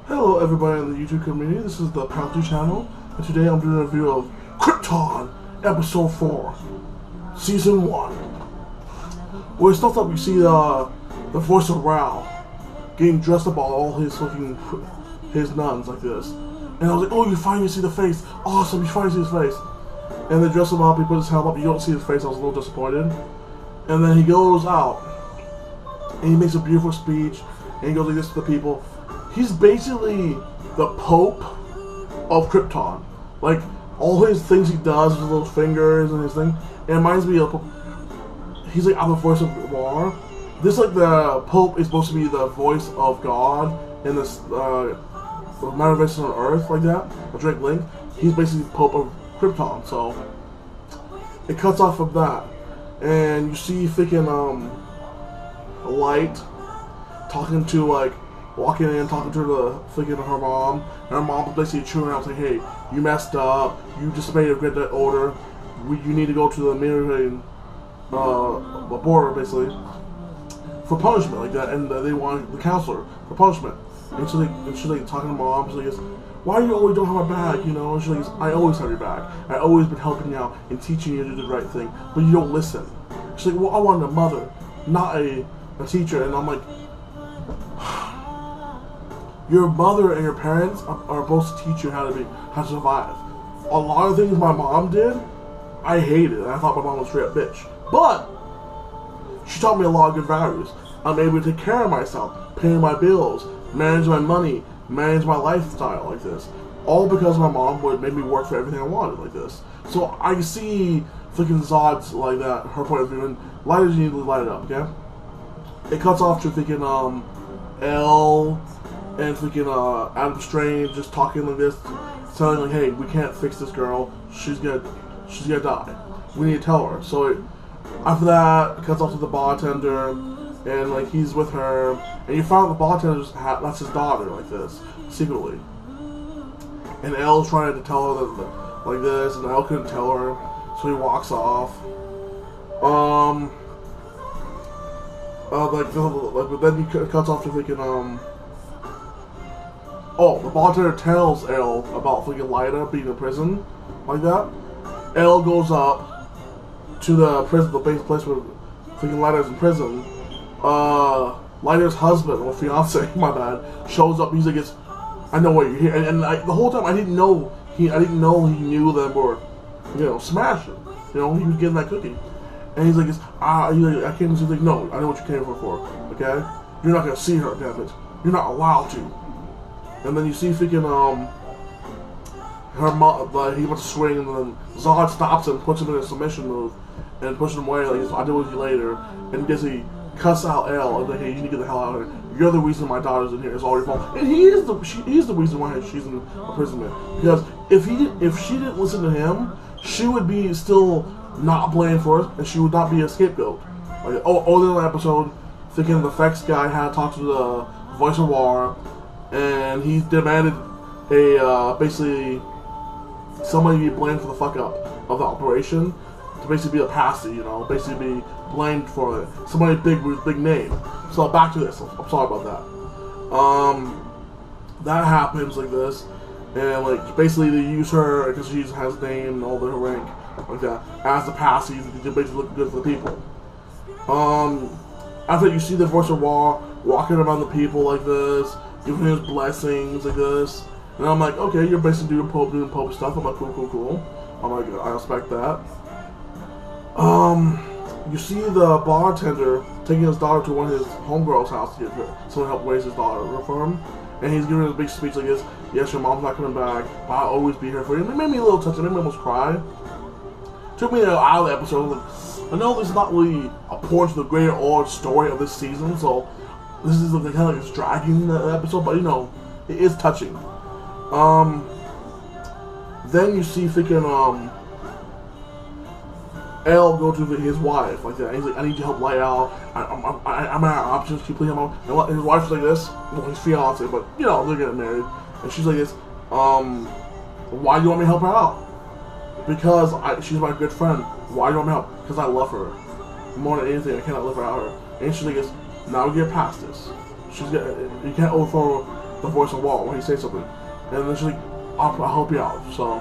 Hello everybody in the YouTube community, this is the Penalty Channel, and today I'm doing a review of Krypton, Episode 4, Season 1. Where it starts up, you see the voice of Rao getting dressed up all his nuns like this. And I was like, oh, you finally see the face, awesome, you finally see his face. And they dress him up, he puts his helmet up, you don't see his face, I was a little disappointed. And then he goes out, and he makes a beautiful speech, and he goes like this to the people. He's basically the Pope of Krypton. Like, all his things he does with his little fingers and his thing, it reminds me of, he's like the voice of war. This, like, the Pope is supposed to be the voice of God in this manifestation on Earth, like that, a Drake Link. He's basically the Pope of Krypton, so it cuts off from that. And you see freaking, Light talking to, like, walking in, talking to her mom, and her mom was basically chewing out, saying, hey, you messed up, you disobeyed a great order, you need to go to the military border, basically, for punishment, like that, and they want the counselor for punishment. And she's like talking to mom, she's like, why do you always don't have my back, you know? And she's like, I always have your back, I've always been helping you out and teaching you to do the right thing, but you don't listen. She's like, well, I wanted a mother, not a teacher. And I'm like, your mother and your parents are supposed to teach you how to survive. A lot of things my mom did, I hated. I thought my mom was a straight up bitch. But she taught me a lot of good values. I'm able to take care of myself, pay my bills, manage my money, manage my lifestyle like this. All because my mom would make me work for everything I wanted like this. So I see freaking Zod's like that, her point of view, and lighters need to light it up, okay? It cuts off to freaking Elle and freaking Adam Strange just talking like this, telling like, hey, we can't fix this girl. She's gonna die. We need to tell her. So after that, it cuts off to the bartender, and like he's with her, and you find out the bartender that's his daughter like this secretly. And Elle's trying to tell her that, like this, and Elle couldn't tell her, so he walks off. But then he cuts off to freaking oh, the bartender tells Elle about freaking Lyda being in prison, like that. Elle goes up to the prison, the base place where freaking Lyda's in prison. Lyda's husband, or fiance, my bad, shows up. He's like, I know why you're here. And the whole time I didn't know he knew them or, you know, smashing. You know, he was getting that cookie. And he's like, I came to see. He's like, no, I know what you came for. Okay, you're not gonna see her, damn it. You're not allowed to. And then you see freaking her mom, he wants to swing, and then Zod stops him, puts him in a submission move, and pushes him away. Like, I'll deal with you later. And basically cuss out Elle and like, hey, you need to get the hell out of here. You're the reason my daughter's in here. It's all your fault. And he is the reason why she's in imprisonment. Because if she didn't listen to him, she would be still not blamed for it, and she would not be a scapegoat. Like, earlier in the episode, thinking the effects guy had to talk to the voice of war, and he demanded basically somebody be blamed for the fuck up of the operation, to basically be a patsy, you know, basically be blamed for it. Somebody big with big name. So back to this. I'm sorry about that. That happens like this, and like basically they use her because she has name and all the rank like that as the patsy to basically look good for the people. After you see the voice of war walking around the people like this, giving his blessings like this, and I'm like, okay, you're basically doing Pope stuff. I'm like, cool. I'm like, I respect that. You see the bartender taking his daughter to one of his homegirls' house to get someone to help raise his daughter for him, and he's giving a big speech like this. Yes, your mom's not coming back, but I'll always be here for you. And it made me a little touched. It made me almost cry. Took me out of the episode. Like, I know this is not really a point to the greater story of this season, so this is kind of like it's dragging the episode, but you know, it is touching. Then you see freaking Elle go to his wife like that. He's like, I need to help Light out. I'm out of options. Keep playing him out. And his wife's like this. Well, his fiance, but you know they're getting married. And she's like this. Why do you want me to help her out? Because she's my good friend. Why do you want me to help? Because I love her more than anything. I cannot live without her. And she's like this. Now we get past this. You can't overthrow the voice of war when he says something. And then she's like, I'll help you out. So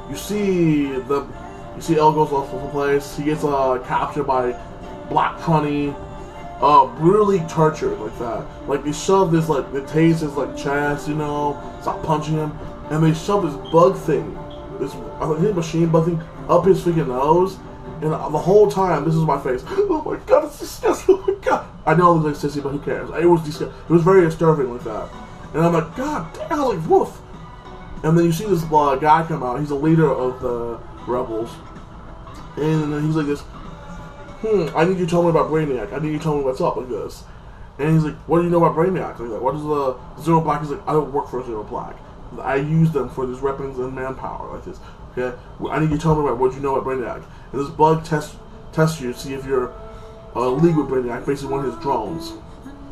you see Elle goes off the place. He gets captured by Black Crunny, brutally tortured like that. Like they shove this like they tase his like chest, you know, stop punching him, and they shove this bug thing, this I think machine bug thing up his freaking nose. And the whole time, this is my face. Oh my god, it's disgusting. Oh my god. I know it looks like sissy, but who cares? It was disgusting. It was very disturbing like that. And I'm like, god damn, like woof. And then you see this guy come out. He's a leader of the rebels. And then he's like this, I need you to tell me about Brainiac. I need you to tell me what's up like this. And he's like, what do you know about Brainiac? Like, what is the Zero Black? He's like, I don't work for Zero Black. I use them for these weapons and manpower like this. Okay? I need you to tell me about what you know about Brainiac. And this bug tests you to see if you're league with Brainiac, basically one of his drones.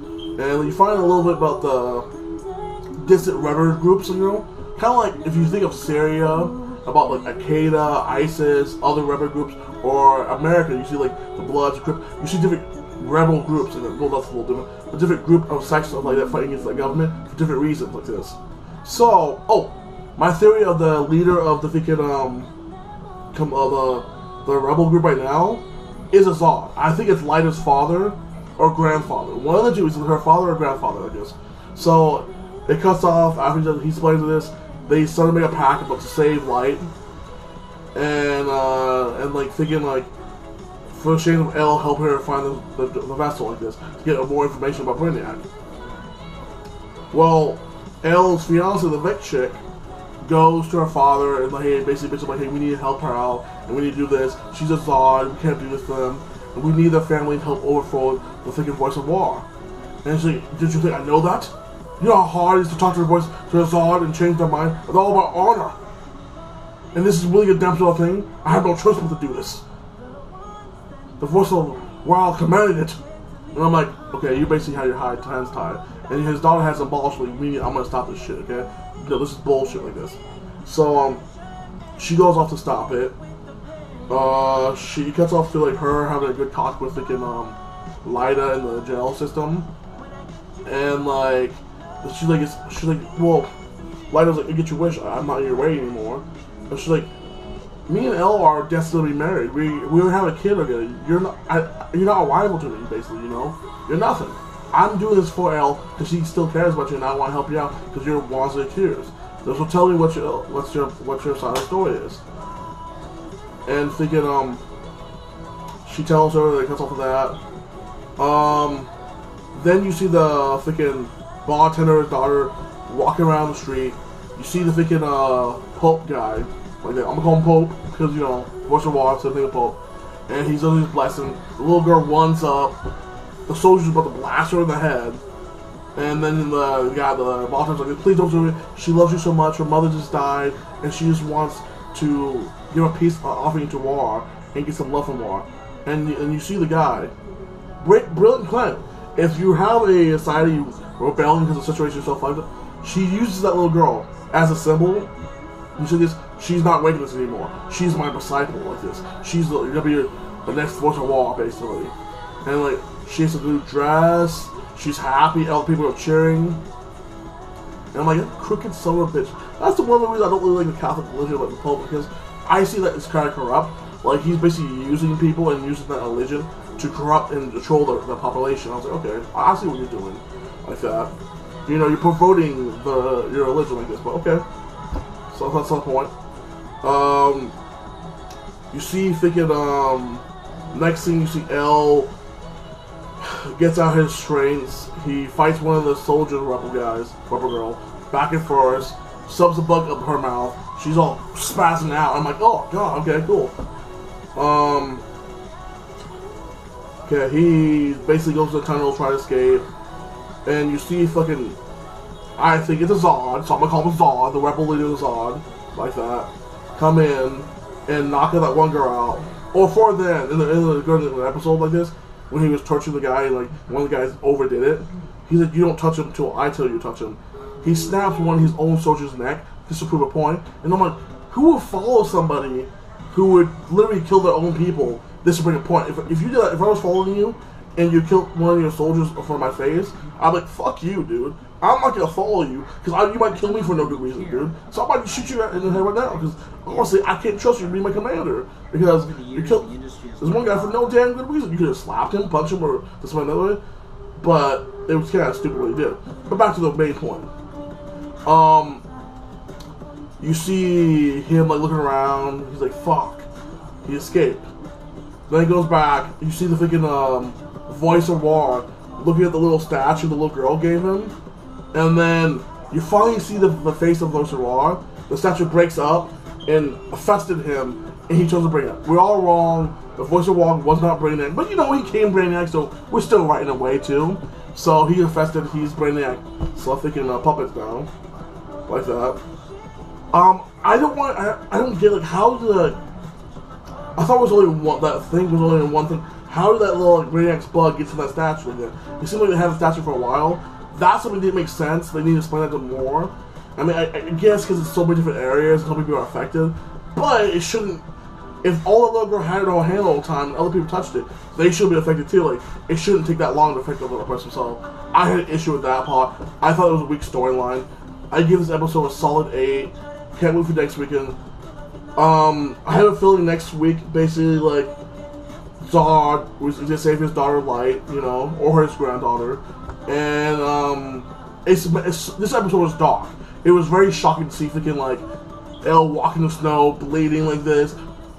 And you find a little bit about the distant rebel groups, you know? Kind of like if you think of Syria, about like Al-Qaeda, ISIS, other rebel groups, or America, you see like the Bloods, you see different rebel groups, and well, that's a little different, a different group of sections like that fighting against the government for different reasons like this. So, my theory of the leader of the freaking the rebel group right now is Azad. I think it's Lyta's father or grandfather. One of the two is her father or grandfather, I guess. So it cuts off after he explains this. They start to make a pact about to save Light, and like thinking like for the shame of Elle, help her find the vessel like this to get more information about Brainiac. Well, Elle's fiance, the Vic chick, goes to her father and like, hey, basically bitch like, hey, we need to help her out and we need to do this. She's a Zod, we can't do this to them, and we need their family to help overthrow the freaking voice of war. And she's like, did you think I know that? You know how hard it is to talk to the voice to a Zod and change their mind? It's all about honor. And this is really a damn sort of thing. I have no choice but to do this. The voice of war commanded it. And I'm like, okay, you basically have your hands tied. And his daughter has a ball, so like, I'm gonna stop this shit, okay? No, this is bullshit like this. So, she goes off to stop it. She cuts off to like her having a good talk with freaking Lyta in the jail system. And like, she's like, well, Lyta's like, you get your wish, I'm not in your way anymore. And she's like, me and Elle are destined to be married. We have a kid together. You're not a rival to me, basically, you know? You're nothing. I'm doing this for Elle because she still cares about you and I want to help you out because you're one of the accused. So tell me what your side of the story is. And thinking, she tells her, they cuts off of that. Then you see the freaking bartender's daughter walking around the street. You see the freaking Pope guy, like that. I'm gonna call him Pope because you know, voice of war, same thing with Pope. And he's under his blessing. The little girl runs up. The soldier's about to blast her in the head. And then the bartender's like, please don't do it. She loves you so much. Her mother just died, and she just wants to give a peace offering to war and get some love from war. And you see the guy. Brilliant plan. If you have a society rebelling because the situation is so fucked up, she uses that little girl as a symbol. You see this? She's not regular anymore. She's my disciple like this. She's gonna be the next voice of war, basically. And like, she has a new dress. She's happy. All the people are cheering. And I'm like, crooked son of a bitch. That's the one of the reasons I don't really like the Catholic religion, like the Pope, because I see that it's kind of corrupt. Like, he's basically using people and using that religion to corrupt and control the population. I was like, okay, I see what you're doing like that. You know, you're promoting your religion like this, but okay. So that's the point. You see, next thing you see Elle gets out his strengths. He fights one of the soldier rebel girl, back and forth, subs a bug up her mouth. She's all spazzing out. I'm like, oh god, okay, cool. Okay, he basically goes to the tunnel, try to escape, and you see I think it's a Zod, so I'm gonna call him Zod, the rebel leader of Zod, like that, come in and knock that one girl out. Or for then, in the episode like this, when he was torturing the guy, like, one of the guys overdid it, he's like, you don't touch him until I tell you to touch him. He snaps one of his own soldier's neck just to prove a point, and I'm like, who would follow somebody who would literally kill their own people just to bring a point? If you did that, if I was following you, and you killed one of your soldiers in front of my face, I'm like, fuck you, dude. I'm not gonna follow you because you might kill me for no good reason, dude. So I'm about to shoot you in the head right now because honestly, I can't trust you to be my commander because you killed. There's one guy for no damn good reason. You could have slapped him, punched him, or just went another way, but it was kind of stupid what he did. But back to the main point. You see him like looking around. He's like, "Fuck." He escaped. Then he goes back. You see the freaking voice of war looking at the little statue the little girl gave him. And then you finally see the face of Voice of War. The statue breaks up and affected him, and he chose to bring it. We're all wrong. The Voice of War was not Brainiac. But you know, he came Brainiac, so we're still right in a way, too. So he infested, he's Brainiac. So I'm thinking puppets now. Like that. I don't get, like, how the... I thought it was only one, that thing was only one thing. How did that little like, Brainiac's blood get to that statue again? It seemed like they had the statue for a while. That's something that didn't make sense. They need to explain that to more. I mean, I guess because it's so many different areas and so many people are affected. But it shouldn't... If all the little girl had it on hand all the time and other people touched it, they should be affected too. Like, it shouldn't take that long to affect the little person. So, I had an issue with that part. I thought it was a weak storyline. I give this episode a solid 8. Can't wait for next weekend. I have a feeling next week, basically, like, Zod was going to save his daughter Light, you know, or his granddaughter. And, this episode was dark. It was very shocking to see freaking, like, Elle walking in the snow, bleeding like this,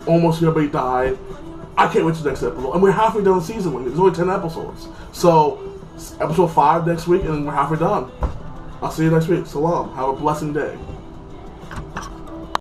almost everybody died. I can't wait to the next episode. And we're halfway done the season. Like, there's only 10 episodes. So, episode 5 next week, and we're halfway done. I'll see you next week. Salam. Have a blessed day.